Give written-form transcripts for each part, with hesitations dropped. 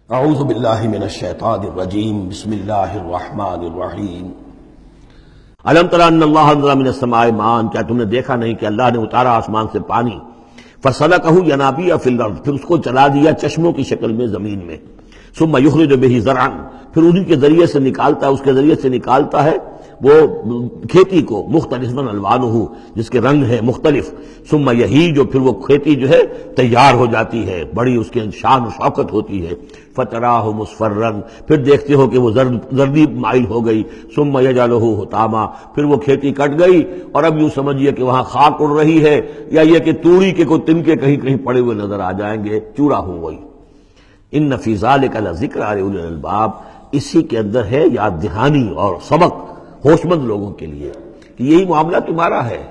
اعوذ باللہ من الشیطان الرجیم بسم اللہ الرحمن الرحیم الم تر ان اللہ انزل من السماء ماء، کیا تم نے دیکھا نہیں کہ اللہ نے اتارا آسمان سے پانی، فسلکہ ینابیع فی الارض، پھر اس کو چلا دیا چشموں کی شکل میں زمین میں، ثم یخرج بہ زرعا، پھر انہی کے ذریعے سے نکالتا ہے، اس کے ذریعے سے نکالتا ہے وہ کھیتی کو، مختلف الوانہ، جس کے رنگ ہیں مختلف، ثم یہیج، جو پھر وہ کھیتی جو ہے تیار ہو جاتی ہے، بڑی اس کے شان و شوکت ہوتی ہے، فتراہ مصفرا، پھر دیکھتے ہو کہ وہ زردی مائل ہو گئی، ثم یجعلہ حطاما، پھر وہ کھیتی کٹ گئی اور اب یوں سمجھیے کہ وہاں خاک اڑ رہی ہے، یا یہ کہ توڑی کے کوئی تنکے کہیں کہیں پڑے ہوئے نظر آ جائیں گے، چورا ہو گئی۔ ان فی ذلک لذکر لأولی الالباب، اسی کے اندر ہے یاد دہانی اور سبق ہوش مند لوگوں کے لیے کہ یہی معاملہ تمہارا ہے۔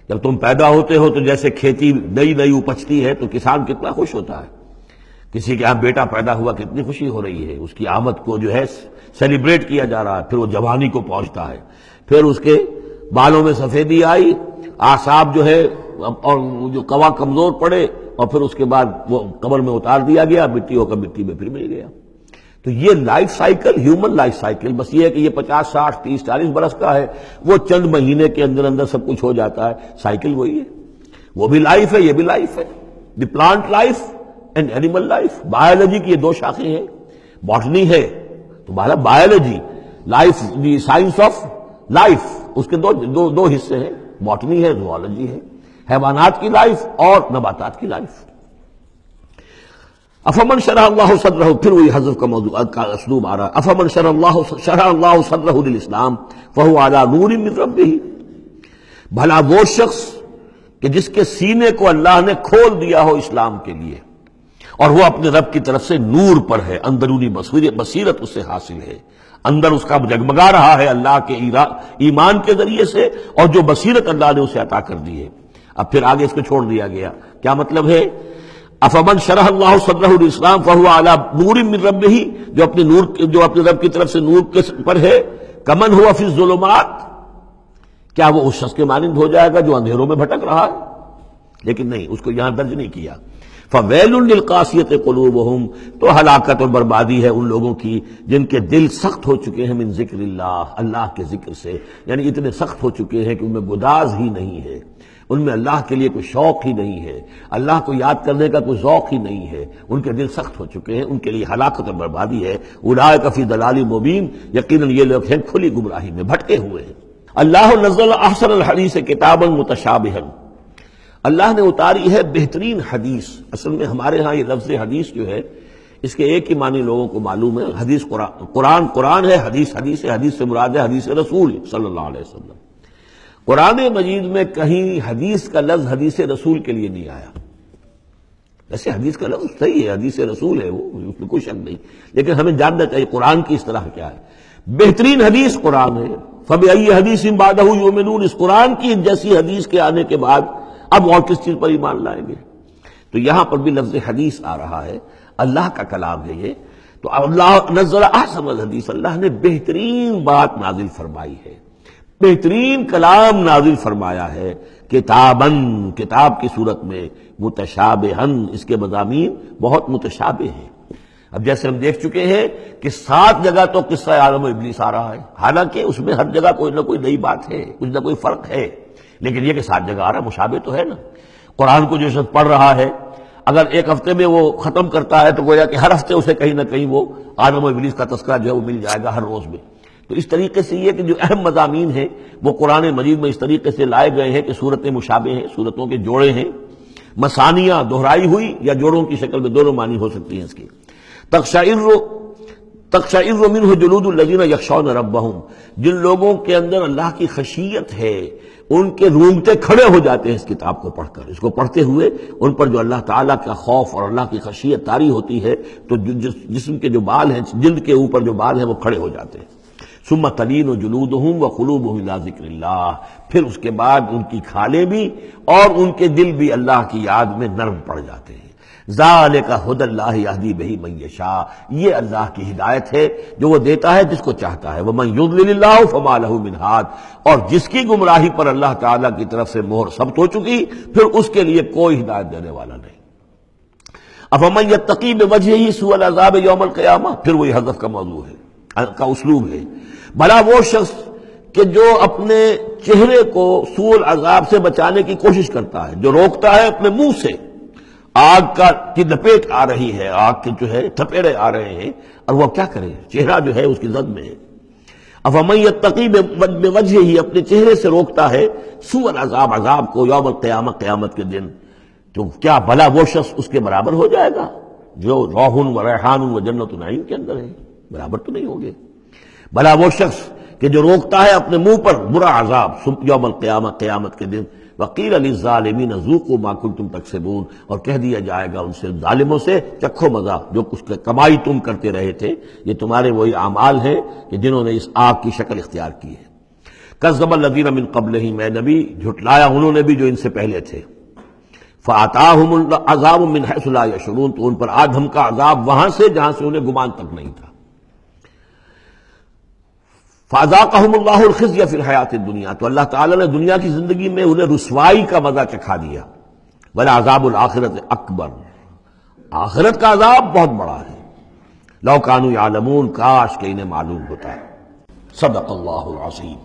جب تم پیدا ہوتے ہو تو جیسے کھیتی نئی نئی اپجتی ہے تو کسان کتنا خوش ہوتا ہے، کسی کے یہاں بیٹا پیدا ہوا کتنی خوشی ہو رہی ہے، اس کی آمد کو جو ہے سیلیبریٹ کیا جا رہا ہے، پھر وہ جوانی کو پہنچتا ہے، پھر اس کے بالوں میں سفیدی آئی، اعصاب جو ہے اور جو قوا کمزور پڑے، اور پھر اس کے بعد وہ قبر میں اتار دیا گیا، مٹی ہو کر مٹی میں پھر مل گیا۔ تو یہ life cycle, human life cycle, بس یہ ہے کہ یہ 50 60 30 40 برس کا ہے، وہ چند مہینے کے اندر اندر سب کچھ ہو جاتا ہے، سائیکل وہی ہے، وہ بھی لائف ہے، یہ بھی لائف ہے۔ The plant life and animal life, biology کی یہ دو شاخیں ہیں، باٹنی ہے تمہارا biology, life the science of life, اس کے دو حصے ہیں، باٹنی ہے، زوالوجی ہے، حیوانات کی لائف اور نباتات کی لائف۔ افمن شرح اللہ صدرہ، پھر وہی حذف کا موضوع کا اسلوب آ رہا ہے، افمن شرح اللہ صدرہ للاسلام فہو علی نور من ربہ، بھلا وہ شخص کہ جس کے سینے کو اللہ نے کھول دیا ہو اسلام کے لیے اور وہ اپنے رب کی طرف سے نور پر ہے، اندرونی بصیرت اس سے حاصل ہے، اندر اس کا جگمگا رہا ہے اللہ کے ایمان کے ذریعے سے، اور جو بصیرت اللہ نے اسے عطا کر دی ہے۔ اب پھر آگے اس کو چھوڑ دیا گیا، کیا مطلب ہے؟ افمن شرح اللہ صدرہ للاسلام فہو علی نور من ربہ، جو اپنے رب کی طرف سے نور کے پر ہے، کمن ہوا فی الظلمات، کیا وہ اس شخص کے مانند ہو جائے گا جو اندھیروں میں بھٹک رہا ہے؟ لیکن نہیں، اس کو یہاں درج نہیں کیا۔ فویل للقاسیۃ قلوبہم، تو ہلاکت اور بربادی ہے ان لوگوں کی جن کے دل سخت ہو چکے ہیں من ذکر اللہ کے ذکر سے، یعنی اتنے سخت ہو چکے ہیں کہ ان میں گداز ہی نہیں ہے، ان میں اللہ کے لیے کوئی شوق ہی نہیں ہے، اللہ کو یاد کرنے کا کوئی ذوق ہی نہیں ہے، ان کے دل سخت ہو چکے ہیں، ان کے لیے ہلاکت اور بربادی ہے۔ اولئک فی ضلال مبین، یقیناً یہ لوگ ہیں کھلی گمراہی میں بھٹکے ہوئے ہیں۔ اللہ نزل احسن الحدیث کتابا متشابہا، اللہ نے اتاری ہے بہترین حدیث۔ اصل میں ہمارے ہاں یہ لفظ حدیث جو ہے اس کے ایک ہی معنی لوگوں کو معلوم ہے، حدیث قرآن ہے، حدیث ہے، حدیث سے مراد ہے حدیث رسول صلی اللہ علیہ وسلم۔ قرآن مجید میں کہیں حدیث کا لفظ حدیث رسول کے لیے نہیں آیا، ویسے حدیث کا لفظ صحیح ہے، حدیث رسول ہے، وہ اس میں کوئی شک نہیں، لیکن ہمیں جاننا چاہیے قرآن کی اصطلاح کیا ہے۔ بہترین حدیث قرآن ہے، فَبِأَيِّ حَدِيثٍ بَعْدَهُ يُؤْمِنُونَ، اس قرآن کی جیسی حدیث کے آنے کے بعد اب اور کس چیز پر ایمان لائیں گے؟ تو یہاں پر بھی لفظ حدیث آ رہا ہے، اللہ کا کلام ہے یہ، تو اللہ نزل احسن الحدیث، اللہ نے بہترین بات نازل فرمائی ہے، بہترین کلام نازل فرمایا ہے، کتاباً، کتاب کی صورت میں، متشابہاً، اس کے مضامین بہت متشابہ ہیں۔ اب جیسے ہم دیکھ چکے ہیں کہ 7 جگہ تو قصہ آدم و ابلیس آ رہا ہے، حالانکہ اس میں ہر جگہ کوئی نہ کوئی نئی بات ہے، کچھ نہ کوئی فرق ہے، لیکن یہ کہ 7 جگہ آ رہا ہے، مشابہ تو ہے نا۔ قرآن کو جو شخص پڑھ رہا ہے اگر ایک ہفتے میں وہ ختم کرتا ہے تو گویا کہ ہر ہفتے اسے کہیں نہ کہیں وہ آدم و ابلیس کا تذکرہ جو ہے وہ مل جائے گا ہر روز میں۔ تو اس طریقے سے یہ کہ جو اہم مضامین ہیں وہ قرآن مجید میں اس طریقے سے لائے گئے ہیں کہ صورتیں مشابہ ہیں، صورتوں کے جوڑے ہیں، مثانیہ دہرائی ہوئی یا جوڑوں کی شکل میں دونوں معنی ہو سکتی ہیں اس کی۔ تقشعر منہ جلود الذین یخشون ربہم، جن لوگوں کے اندر اللہ کی خشیت ہے ان کے رونگٹے کھڑے ہو جاتے ہیں اس کتاب کو پڑھ کر، اس کو پڑھتے ہوئے ان پر جو اللہ تعالیٰ کا خوف اور اللہ کی خشیت طاری ہوتی ہے تو جسم کے جو بال ہیں، جلد کے اوپر جو بال ہیں وہ کھڑے ہو جاتے ہیں۔ ثم تلین جلودہم وقلوبہم الی ذکر اللہ، پھر اس کے بعد ان کی کھالیں بھی اور ان کے دل بھی اللہ کی یاد میں نرم پڑ جاتے ہیں۔ ذالک ھدی اللہ یہدی بہ من یشاء، یہ اللہ کی ہدایت ہے جو وہ دیتا ہے جس کو چاہتا ہے۔ ومن یضلل اللہ فما لہ من ہاد، اور جس کی گمراہی پر اللہ تعالیٰ کی طرف سے مہر ثبت ہو چکی پھر اس کے لیے کوئی ہدایت دینے والا نہیں۔ افمن یتقی بوجہہ سوء العذاب یوم القیامہ، پھر وہی حذف کا موضوع ہے، کا اسلوب ہے، بھلا وہ شخص کہ جو اپنے چہرے کو سوء العذاب سے بچانے کی کوشش کرتا ہے، جو روکتا ہے اپنے منہ سے، آگ کی لپیٹ آ رہی ہے، آگ کے جو ہے تھپیڑے آ رہے ہیں، اور وہ کیا کرے، چہرہ جو ہے اس کی زد میں ہے۔ افمن یتقی بوجہہ، اپنے چہرے سے روکتا ہے، سوء العذاب، عذاب کو، یوم القیامہ، قیامت کے دن، تو کیا بھلا وہ شخص اس کے برابر ہو جائے گا جو روح و ریحان و جنت نعیم کے اندر ہے؟ برابر تو نہیں ہوگے۔ بھلا وہ شخص کہ جو روکتا ہے اپنے منہ پر برا عذاب یوم القیامہ، قیامت کے دن، وقیل للظالمین ذوقوا ما کنتم تکسبون، اور کہہ دیا جائے گا ان سے، ظالموں سے، چکھو مزہ، جو کچھ کمائی تم کرتے رہے تھے، یہ تمہارے وہی اعمال ہیں کہ جنہوں نے اس آگ کی شکل اختیار کی ہے۔ کذب الذین من قبلہم، اے نبی جھٹلایا انہوں نے بھی جو ان سے پہلے تھے، فآتاہم العذاب من حیث لا یشعرون، تو ان پر آ دھمکا عذاب وہاں سے جہاں سے انہیں گمان تک نہیں تھا۔ فَأَذَاقَهُمُ اللَّهُ الْخِزْيَ فِي الْحَيَاةِ الدُّنْيَا، تو اللہ تعالیٰ نے دنیا کی زندگی میں انہیں رسوائی کا مزہ چکھا دیا۔ وَلَعَذَابُ الْآخِرَةِ أَكْبَرُ، آخرت کا عذاب بہت بڑا ہے۔ لَوْ كَانُوا يَعْلَمُونَ، کاش کہ انہیں معلوم ہوتا۔ صدق اللہ العظیم۔